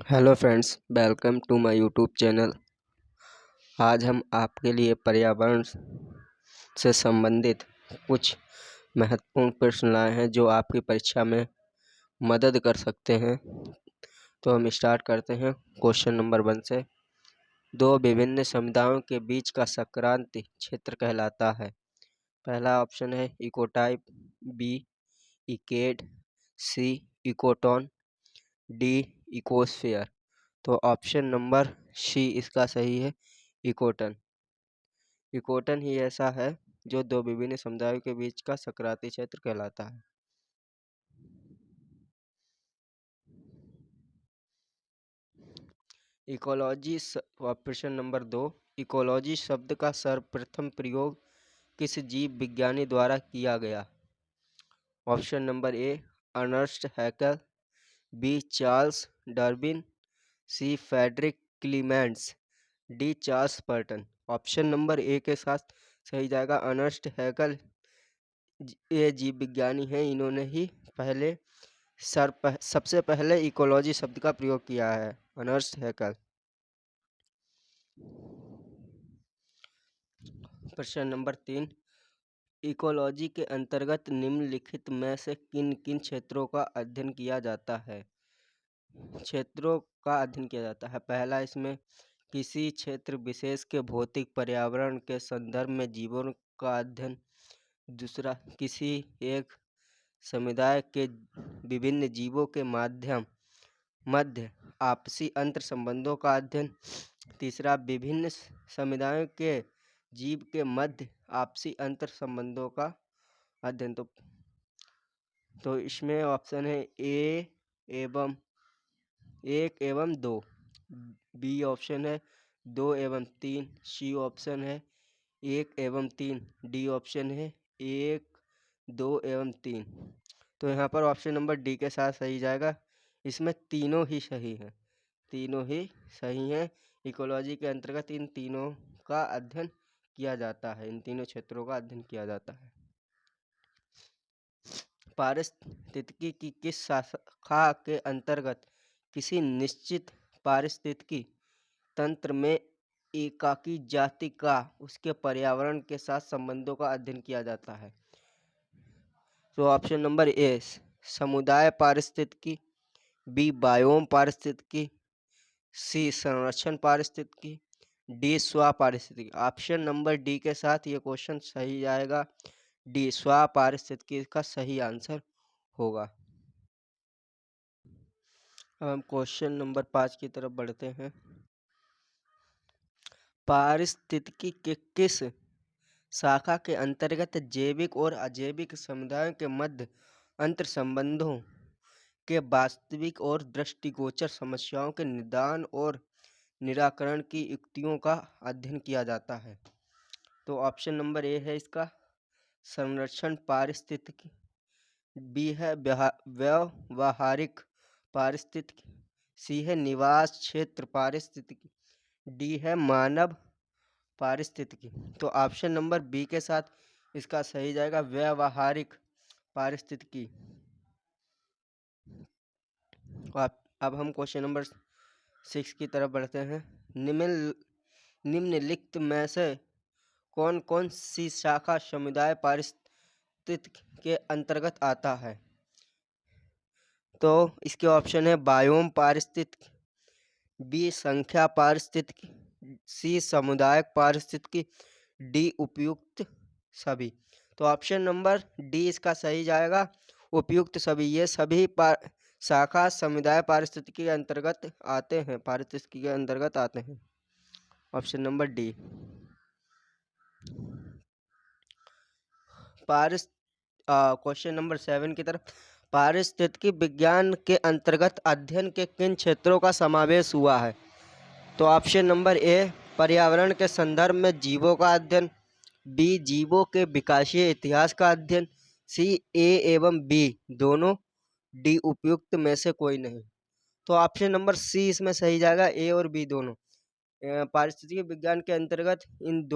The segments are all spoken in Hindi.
Hello friends, welcome to my YouTube channel. आज हम आपके लिए पर्यावरण से संबंधित कुछ महत्वपूर्ण प्रश्न लाए हैं जो आपकी परीक्षा में मदद कर सकते हैं। तो हम स्टार्ट करते हैं क्वेश्चन नंबर 1 से। दो विभिन्न समुदायों के बीच का संक्रांति क्षेत्र कहलाता है। पहला ऑप्शन है इकोटाइप, बी इकेड, सी इकोटोन, डी इकोस्फीयर। तो ऑप्शन नंबर सी इसका सही है, इकोटन। इकोटन ही ऐसा है जो दो विभिन्न समुदायों के बीच का संक्रांति क्षेत्र कहलाता है। इकोलॉजी ऑप्शन नंबर 2, इकोलॉजी शब्द का सर्वप्रथम प्रयोग किस जीव विज्ञानी द्वारा किया गया? Option number A Ernst Haeckel, B Charles Darwin, C Frederic Clements, D Charles Parton. Option number A के साथ सही जाएगा अर्नस्ट हैकेल। ये जीव विज्ञानी हैं, इन्होंने ही सबसे पहले इकोलॉजी शब्द का प्रयोग किया है, अर्नस्ट हैकेल। प्रश्न नंबर 3, इकोलॉजी के अंतर्गत निम्नलिखित में से किन किन क्षेत्रों का अध्ययन किया जाता है? क्षेत्रों का अध्ययन किया जाता है। पहला, इसमें किसी क्षेत्र विशेष के भौतिक पर्यावरण के संदर्भ में जीवों का अध्ययन। दूसरा, किसी एक समुदाय के विभिन्न जीवों के मध्य आपसी अंतर संबंधों का अध्ययन। तीसरा, विभिन्न समुदायों के जीव के मध्य आपसी अंतर संबंधों का अध्ययन। तो इसमें ऑप्शन है ए एवं 1 एवं 2, बी ऑप्शन है 2 एवं 3, सी ऑप्शन है 1 एवं 3, डी ऑप्शन है 1, 2 एवं 3। तो यहाँ पर ऑप्शन नंबर डी के साथ सही जाएगा। इसमें तीनों ही सही हैं, तीनों ही सही हैं। इकोलॉजी के अंतर्गत इन तीनों का अध्ययन किया जाता है, इन तीनों क्षेत्रों का अध्ययन किया जाता है। पारिस्थितिकी की किस शाखा के अंतर्गत किसी निश्चित पारिस्थितिकी तंत्र में एकाकी जाति का उसके पर्यावरण के साथ संबंधों का अध्ययन किया जाता है? तो ऑप्शन नंबर ए समुदाय पारिस्थितिकी, बी बायोम पारिस्थितिकी, सी संरक्षण पारिस्थितिकी, डी स्व पारिस्थितिकी। ऑप्शन नंबर डी के साथ ये क्वेश्चन सही जाएगा, डी स्व पारिस्थितिकी का सही आंसर होगा। अब हम क्वेश्चन नंबर 5 की तरफ बढ़ते हैं। पारिस्थितिकी के किस शाखा के अंतर्गत जैविक और अजैविक समुदायों के मध्य अंतर संबंधों के वास्तविक और दृष्टिगोचर समस्याओं के निदान और निराकरण की युक्तियों का अध्ययन किया जाता है? तो ऑप्शन नंबर ए है इसका संरक्षण पारिस्थितिकी, बी है व्यवहारिक पारिस्थितिकी, सी है निवास क्षेत्र पारिस्थितिकी, डी है मानव पारिस्थितिकी। तो ऑप्शन नंबर बी के साथ इसका सही जाएगा व्यवहारिक पारिस्थितिकी। अब हम क्वेश्चन नंबर 6 की तरफ बढ़ते हैं। निम्नलिखित में से कौन कौन सी शाखा समुदाय पारिस्थितिकी के अंतर्गत आता है? तो इसके ऑप्शन है बायोम पारिस्थितिकी, बी संख्या पारिस्थितिकी, सी सामुदायिक पारिस्थितिकी, डी उपयुक्त सभी। तो ऑप्शन नंबर डी इसका सही जाएगा, उपयुक्त सभी। ये सभी शाखा समुदाय पारिस्थितिकी के अंतर्गत आते हैं, पारिस्थितिकी के अंतर्गत आते हैं। Option number D. Question number 7 की तरफ, पारिस्थितिकी विज्ञान के अंतर्गत अध्ययन के किन क्षेत्रों का समावेश हुआ है? तो ऑप्शन नंबर ए पर्यावरण के संदर्भ में जीवों का अध्ययन, बी जीवों के विकासीय इतिहास का अध्ययन, सी ए एवं बी दोनों, डी उपयुक्त में से कोई नहीं। तो ऑप्शन नंबर सी इसमें सही जाएगा, ए और बी दोनों। पारिस्थितिकी विज्ञान के अंतर्गत इन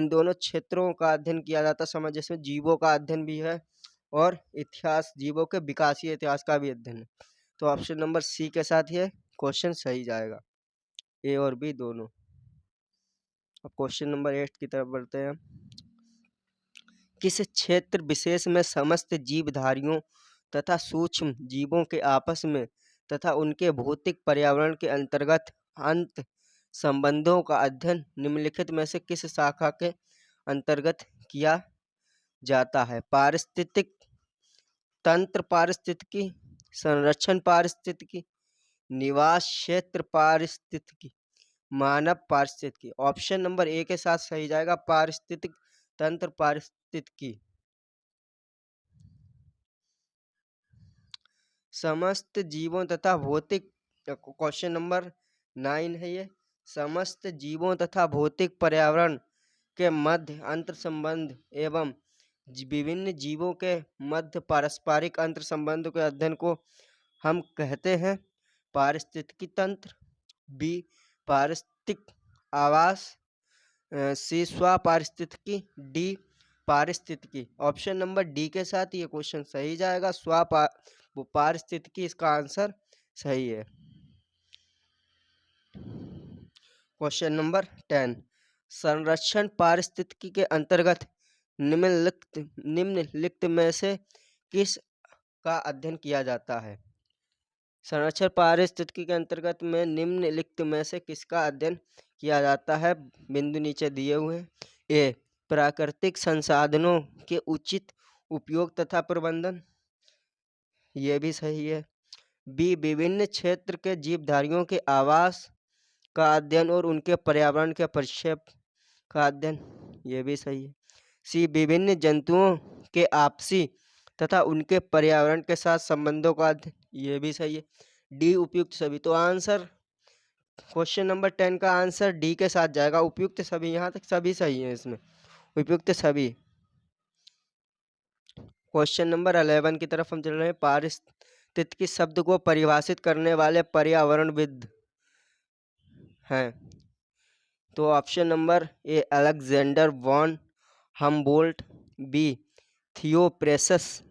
दोनों क्षेत्रों का अध्ययन किया जाता है, जिसमें जीवों का अध्ययन भी है और इतिहास, जीवों के विकासीय इतिहास का भी अध्ययन है। तो ऑप्शन नंबर सी के साथ ये क्वेश्चन सही जाएगा, ए और बी दोनों। अब क्वेश्चन नंबर 8 की तरफ बढ़ते हैं। किस क्षेत्र विशेष में समस्त जीवधारियों तथा सूक्ष्म जीवों के आपस में तथा उनके भौतिक पर्यावरण के अंतर्गत अंत संबंधों का अध्ययन निम्नलिखित में से किस शाखा के अंतर्गत किया जाता है? पारिस्थितिक तंत्र पारिस्थितिकी, संरक्षण पारिस्थितिकी, निवास क्षेत्र पारिस्थितिकी, मानव पारिस्थितिकी। ऑप्शन नंबर ए के साथ सही जाएगा पारिस्थितिक तंत्र पारिस्थितिकी। समस्त जीवों तथा भौतिक, क्वेश्चन नंबर 9 है ये। समस्त जीवों तथा भौतिक पर्यावरण के मध्य अंतर संबंध एवं विभिन्न जीवों के मध्य पारस्परिक अंतर संबंध के अध्ययन को हम कहते हैं पारिस्थितिकी तंत्र। बी पारिस्थितिक आवास, सी स्वपारिस्थितिकी, डी पारिस्थितिकी। ऑप्शन नंबर डी के साथ ये क्वेश्चन सही जाएगा, पारिस्थितिकी इसका आंसर सही है। क्वेश्चन नंबर 10, संरक्षण पारिस्थितिकी के अंतर्गत निम्नलिखित में से किस का अध्ययन किया जाता है? संरक्षण पारिस्थितिकी के अंतर्गत में निम्नलिखित में से किसका अध्ययन किया जाता है? बिंदु नीचे दिए हुए हैं। ए प्राकृतिक संसाधनों के उचित उपयोग तथा प्रबंधन, ये भी सही है। बी विभिन्न क्षेत्र के जीवधारियों के आवास का अध्ययन और उनके पर्यावरण के परिक्षेप का अध्ययन, ये भी सही है। सी विभिन्न जंतुओं के आपसी तथा उनके पर्यावरण के साथ संबंधों का अध्ययन, ये भी सही है। डी उपयुक्त सभी। तो आंसर क्वेश्चन नंबर 10 का आंसर डी के साथ जाएगा, उपयुक्त सभी। यहाँ तक सभी सही है, इसमें उपयुक्त सभी। क्वेश्चन नंबर 11 की तरफ हम चल रहे हैं। पारिस्थितिकी शब्द को परिभाषित करने वाले पर्यावरणविद हैं। तो option number A Alexander von Humboldt, B Theophrastus,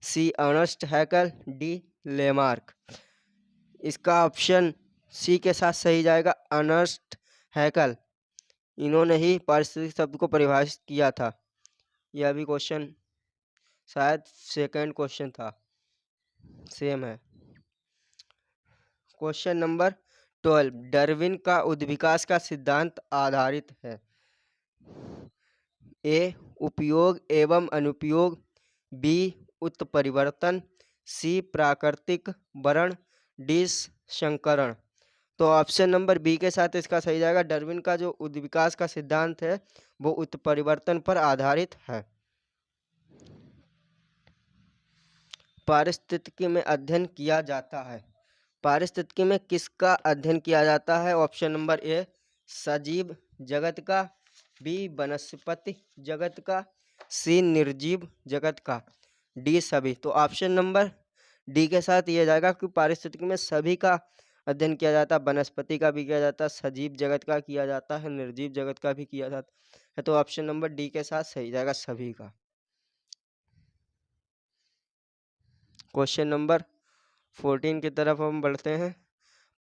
C Ernst Haeckel, D Lamarck. इसका ऑप्शन सी के साथ सही जाएगा, अर्नस्ट हैकल। इन्होंने ही पारिस्थितिक शब्द को परिभाषित किया था। यह भी क्वेश्चन शायद सेकंड क्वेश्चन था, सेम है। क्वेश्चन नंबर 12, डार्विन का उद्विकास का सिद्धांत आधारित है? ए उपयोग एवं अनुपयोग, बी उत्परिवर्तन, सी प्राकृतिक वर्ण, डी संकरण। तो ऑप्शन नंबर बी के साथ इसका सही जाएगा। डार्विन का जो उद्विकास का सिद्धांत है वो उत्परिवर्तन पर आधारित है। पारिस्थितिकी में अध्ययन किया जाता है। पारिस्थितिकी में किसका अध्ययन किया जाता है? ऑप्शन नंबर ए सजीव जगत का, बी वनस्पति जगत का, सी निर्जीव जगत का, डी सभी। तो ऑप्शन नंबर डी के साथ ये जाएगा कि पारिस्थितिकी में सभी का अध्ययन किया जाता है। वनस्पति का भी किया जाता है, सजीव जगत का किया जाता है, निर्जीव जगत का भी किया जाता है। तो ऑप्शन नंबर डी के साथ सही जाएगा, सभी का। क्वेश्चन नंबर 14 की तरफ हम बढ़ते हैं।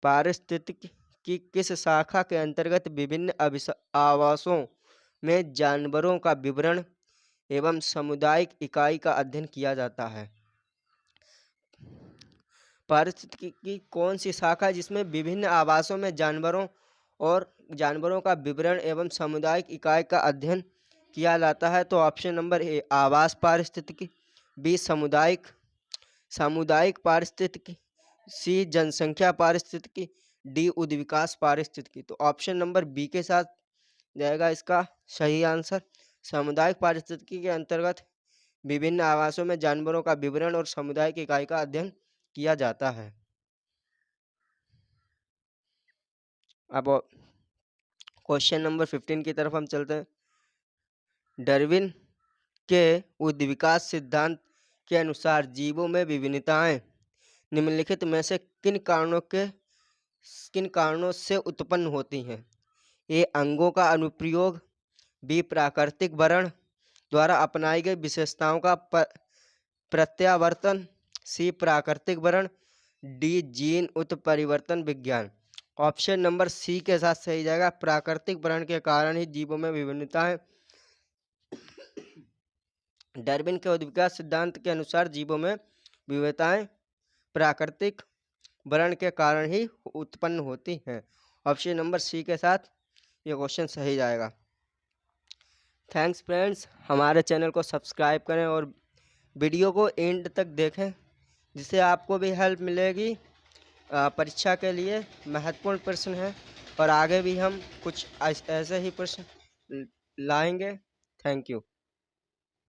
पारिस्थितिकी की किस शाखा के अंतर्गत विभिन्न आवासों में जानवरों का विवरण एवं सामुदायिक इकाई का अध्ययन किया जाता है? पारिस्थितिकी की कौन सी शाखा है जिसमें विभिन्न आवासों में जानवरों का विवरण एवं सामुदायिक इकाई का अध्ययन किया जाता है? तो ऑप्शन नंबर ए आवास पारिस्थितिकी, बी सामुदायिक पारिस्थितिकी, सी जनसंख्या पारिस्थितिकी, डी उद्विकास पारिस्थितिकी। तो ऑप्शन नंबर बी के साथ जाएगा इसका सही आंसर। सामुदायिक पारिस्थितिकी के अंतर्गत विभिन्न आवासों में जानवरों का विवरण और सामुदायिक इकाई का अध्ययन किया जाता है। अब क्वेश्चन नंबर 15 की तरफ हम चलते हैं। डार्विन के उद्विकास सिद्धांत के अनुसार जीवों में विभिन्नताएं निम्नलिखित में से किन कारणों से उत्पन्न होती हैं? ए अंगों का अनुप्रयोग, बी प्राकृतिक वर्ण द्वारा अपनाई गई विशेषताओं का प्रत्यावर्तन, सी प्राकृतिक वर्ण डी जीन उत्परिवर्तन विज्ञान। ऑप्शन नंबर सी के साथ सही जाएगा, प्राकृतिक वर्ण के कारण ही जीवों में विभिन्नताएं। डार्विन के उद्विकास सिद्धांत के अनुसार जीवों में विविधताएं प्राकृतिक वर्ण के कारण ही उत्पन्न होती हैं। ऑप्शन नंबर सी के साथ ये क्वेश्चन सही जाएगा। थैंक्स फ्रेंड्स, हमारे चैनल को सब्सक्राइब करें और वीडियो को एंड तक देखें, जिससे आपको भी हेल्प मिलेगी। परीक्षा के लिए महत्वपूर्ण प्रश्न है और आगे भी हम कुछ ऐसे ही प्रश्न लाएंगे। Thank you.